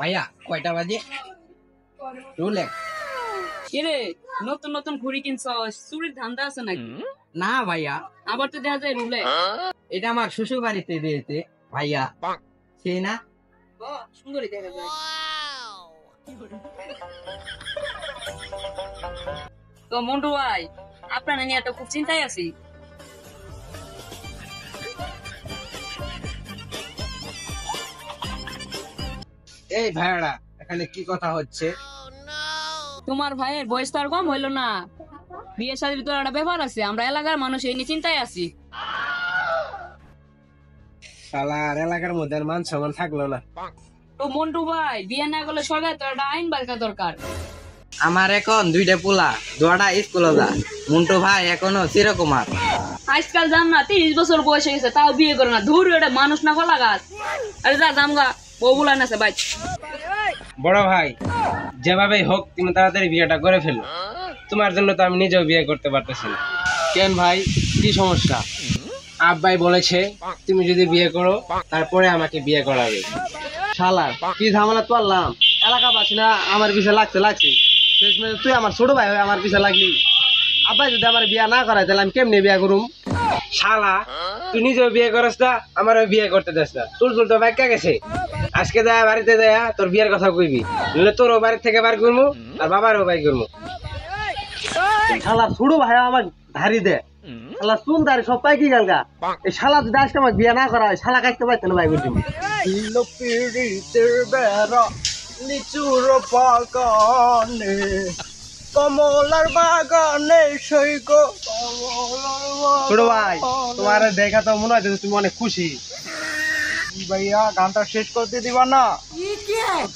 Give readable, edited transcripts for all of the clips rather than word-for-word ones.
ভাইয়া কয়টা বাজে? রুলেক কিরে নতুন নতুন ঘুড়ি কিনছ, চুরির ধান্দা আছে নাকি? না ভাইয়া, আবার তো দেখা যায় রুলে। এটা আমার শ্বশুর বাড়িতে দিয়েছে ভাইয়া, সেই না? সুন্দরই দেখা যায়। তো মন্টু ভাই, আপনার নিয়ে তো খুব চিন্তায় আছি। এই ভাইয়ারা, এখানে কি কথা হচ্ছে? তোমার ভাইয়ের বয়স তো আর কম হইলো না, বিয়ে শাদীর তো একটা ব্যাপার আছে, আমরা এলাকার মানুষ এই নিয়ে চিন্তায় আছি। শালার এলাকার মধ্যে আর মান সম্মান থাকলো না। তো মন্টু ভাই, বিয়ে না করলে সরকার তো একটা আইন বাড়কা দরকার। আমার এখন দুইটা পোলা, দুটা স্কুলে যা। মুন্টু ভাই এখনো চিরকুমার। আজকাল জান না 30 বছর বয়স হয়ে গেছে তাও বিয়ে করে না, ধুর এটা মানুষ না কলা গাছ। আরে যা জামগা, বউ বুলান আছে ভাই। বড় ভাই, যেভাবে হোক তুমি তাড়াতাড়ি বিয়েটা করে ফেলো। তোমার জন্য তো আমি নিজেও বিয়ে করতে পারতেছি না। কেন ভাই, কি সমস্যা? আব্বাই বলেছে তুমি যদি বিয়ে করো তারপরে আমাকে বিয়ে করাবে। শালা কি ঝামেলা করলাম, এলাকাবাসী না আমার পিছে লাগছে। তুই আমার ছোট ভাই হয়ে আমার পিছে লাগলি। আব্বাই যদি আমার বিয়ে না করায় তাহলে আমি কেমনে বিয়ে করুম? শালা তুই নিজেও বিয়ে করস না, আমারও বিয়ে করতে দেস না। চুল তো ব্যাখ্যা গেছে। আজকে যায় বাড়িতে যায় তোর বিয়ের কথা কইবি, নইলে তোরও বাড়ির থেকে বার করবো আর বাবারও বাই করবো। শালা ছোট ভাই আমার ধারি দে, শালা চুল দাঁড়ি সব পাই কি গালগা। এই শালা যদি আজকে আমাকে বিয়ে না করা হয়, শালা কাজতে পারতেন ভাই করছি। লিচুর বাগানে কমলার বাগানে সৈক। ছোট ভাই, তোমার দেখা তো মনে হয় তুমি অনেক খুশি। ভাইয়া গানটা শেষ করতে দিবা না?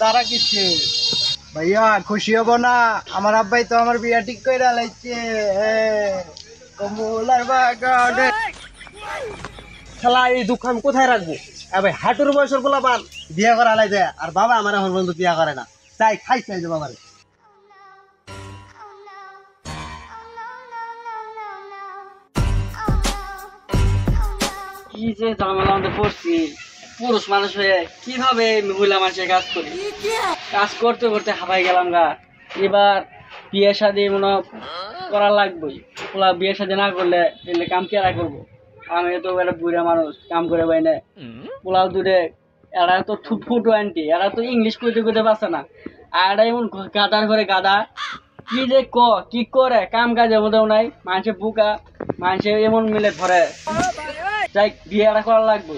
তারা কিসে ভাইয়া খুশি হব না? আমার আব্বাই তো আমার বিয়া ঠিক করে লাইছে। কমলার বাগানে। শালা এই দুঃখ আমি কোথায় রাখবো? ভাই হাঁটুর বয়সের বলা পান বিয়ে করা লাই দেয়, আর বাবা আমার এখন পর্যন্ত বিয়া করে না। তাই খাইছে যে বাবারে। কি যে ঝামেলা মধ্যে পড়ছি, পুরুষ মানুষ হয়ে কিভাবে মহিলা মানুষের কাজ করি। কাজ করতে করতে হাঁপাই গেলাম গা। এবার বিয়ে শাদী মনে করা লাগবেই। বিয়ে শাদী না করলে এলে কাম কেরা করবো? আমি তো একটা বুড়া মানুষ, কাম করে বাইনে পোলাও দূরে। এরা তো ফুটো আন্টি, এরা তো ইংলিশ কইতে পারছে না। আর এরা এমন গাদার ঘরে গাদা, কি যে কি করে কাম কাজের মধ্যেও নাই। মানুষের বুকা, মানুষের এমন মিলে ধরে। যাই বিয়ে করা লাগবে।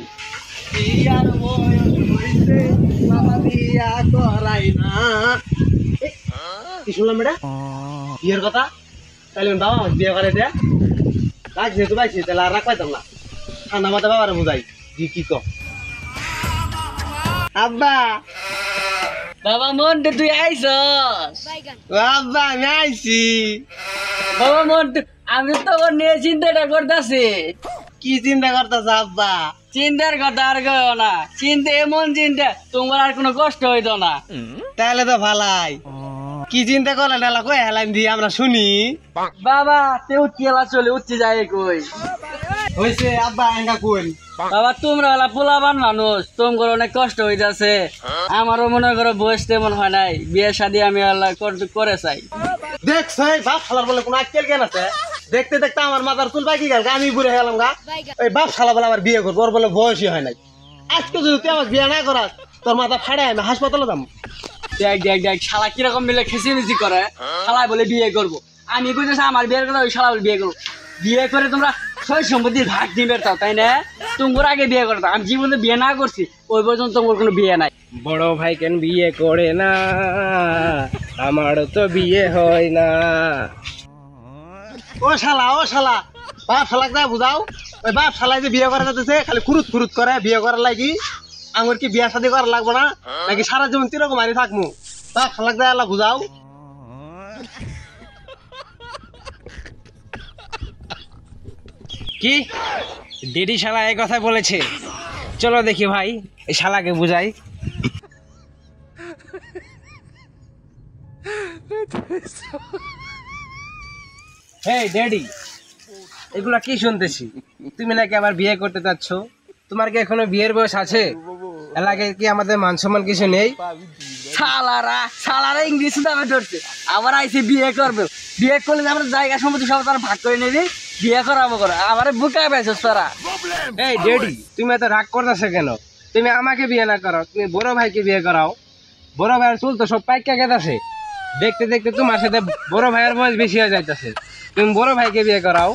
কি শুনলাম এটা? বিয়ের কথা? তাহলে বাবা আমার বিয়ে করে দেয় রাখ, যেহেতু পাইছি তাহলে আর রাখ পাইতাম না। ঠান্ডা মাথা বাবারে বুঝাই কি ক। আব্বা বাবা মন্টু তুই আইসস? আব্বা আমি আইছি। বাবা মন্টু, আমি তো নিয়ে চিন্তাটা করতেছি। কি চিন্তা করতেছ আব্বা? চিন্তার কথা আর কেউ না, চিন্তা এমন চিন্তা তোমার আর কোনো কষ্ট হইতো না। তাহলে তো ভালাই। কি চিন্তা করলেন এলা কই হেলাইন দিয়ে আমরা শুনি। বাবা তে উচ্চেলা চলে উচ্চে যায় কই হইছে আব্বা এঙ্গা কোন। বাবা তোমরা হলা পোলাবান মানুষ, তোমার অনেক কষ্ট হইতাছে। আমারও মনে করো বয়স তেমন হয় নাই, বিয়ে শাদী আমি আল্লাহ করে চাই। দেখছ বাপ শালার বলে কোন আজকাল জ্ঞান আছে? দেখতে দেখতে আমার মাথার চুল পাকি গেল, আমি বুড়ে গেলাম গা। ওই বাপ শালা বলে আবার বিয়ে করবো, ওর বলে বয়সই হয় নাই। আজকে যদি তুই আমার বিয়ে না করাস তোর মাথা ফাড়ে আমি হাসপাতালে যাবো। দেখ শালা কিরকম মিলে খেসিমেসি করে। শালা বলে বিয়ে করবো, আমি কইতেছি আমার বিয়ের কথা, ওই শালা বলে বিয়ে করবো। বিয়ে করে তোমরা সই সম্পত্তির ভাগ দিবে তাও, তাই না? তোমার আগে বিয়ে করতো, আমি জীবনে বিয়ে না করছি ওই পর্যন্ত তোমার কোনো বিয়ে নাই। বড় ভাই কেন বিয়ে করে না? আমার তো বিয়ে হয় না। ও শালা বাপ শালাক যা বুঝাও। ওই বাপ শালাই যে বিয়ে করা যাচ্ছে খালি খুরুত করে বিয়ে করার লাগি। আমার কি বিয়ে শাদী করা লাগবো না নাকি সারা জীবন তিরকম মারি থাকবো? বাপ শালাক যা আল্লাহ বুঝাও। কি ডেডি শালা এই কথা বলেছে? চলো দেখি ভাই এই শালাকে বুঝাই। হেই ড্যাডি, এগুলা কি শুনতেছি? তুমি নাকি আবার বিয়ে করতে চাচ্ছ? তোমার কি এখনো বিয়ের বয়স আছে? এলাকায় কি আমাদের মান সম্মান কিছু নেই? শালারা ইংলিশ দামে ধরছে, আবার আইসে বিয়ে করবে। বিয়ে করলে আমরা জায়গা সম্পত্তি সব তারা ভাগ করে নেবি, বিয়ে করাবো করে আবার বুকায় পাইছিস তারা। এই ডেডি, তুমি এত রাগ করতেছো কেন? তুমি আমাকে বিয়ে না করো, তুমি বড় ভাইকে বিয়ে করাও। বড় ভাইয়ের চুল তো সব পাইকা গেছে, দেখতে দেখতে তোমার সাথে বড় ভাইয়ের বয়স বেশি হয়ে যাইতেছে। তুমি বড় ভাইকে বিয়ে করাও।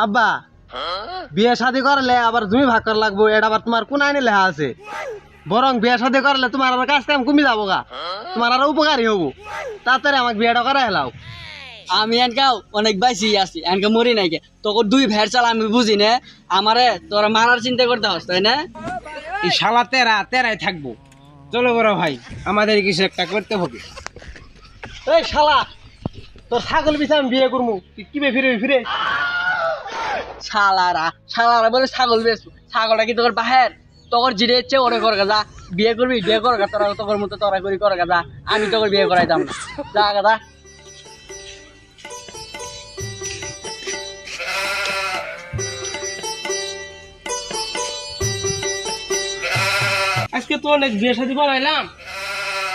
আব্বা, বিয়ে শাদী করলে আবার জমি ভাগ করা লাগবো, এটা আবার তোমার কোন আইনে লেখা আছে? বরং বিয়ে শাদী করলে তোমার আবার কাজ কাম কমে যাবো গা, তোমার আরো উপকারী হবো। তাড়াতাড়ি আমাকে বিয়েটা করাই হেলাও। আমি এনকাও অনেক বাইসি আছি, এনকা মরি নাই কে, তোকে দুই ভেড় চাল আমি বুঝি না, আমারে তোরা মারার চিন্তা করতে হস তাই না? এই শালা তেরাই থাকবো। চলো বড় ভাই, আমাদের কিছু একটা করতে হবে। এই শালা, তোর ছাগল বিছে আমি বিয়ে করবো, তুই কিভাবে ফিরে? শালারা বলে ছাগল বেচবো, ছাগলটা কি তোর বাহের? তোর জিরে ইচ্ছে ওরে কর যা, বিয়ে করবি বিয়ে কর তোরা, তোর মতো তোরা করি কর যা, আমি তোর বিয়ে করাইতাম না, যা গাদা। আজকে তো অনেক বিয়ে শাদী বানাইলাম,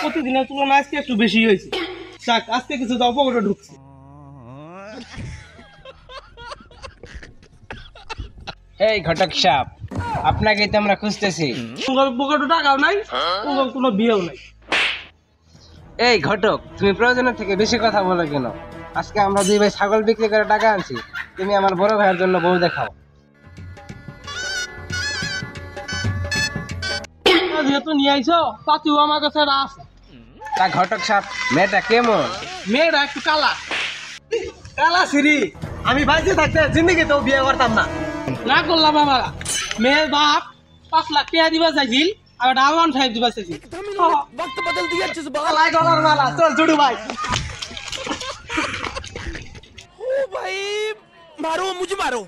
প্রতিদিনের তুলনায় আজকে একটু বেশি হয়েছে। যাক, আজকে কিছু তো অপকটে ঢুকছে। এই ঘটক সাহেব, আপনাকে তো আমরা খুঁজতেছি। পকেটে টাকাও নাই, কোনো বিয়েও নাই। এই ঘটক, তুমি প্রয়োজনের থেকে বেশি কথা বলো কেন? আজকে আমরা দুই ভাই ছাগল বিক্রি করে টাকা আনছি, তুমি আমার বড় ভাইয়ের জন্য বউ দেখাও। যেহেতু নিয়ে আইছো, পাতিও আমার কাছে আছে। তা ঘটক সাহেব, মেয়েটা কেমন? মেয়েরা একটু কালা সিরি, আমি বাইরে থাকতে জিন্দগি তো বিয়ে করতাম না করলাম। বাবা, মেয়ের বাপ 5 লাখ টাকা দিবা চাইছিল, আর ডাউন 5 দিবা চাইছিল। চল ছোটু ভাই। भाई मारो मुझे मारो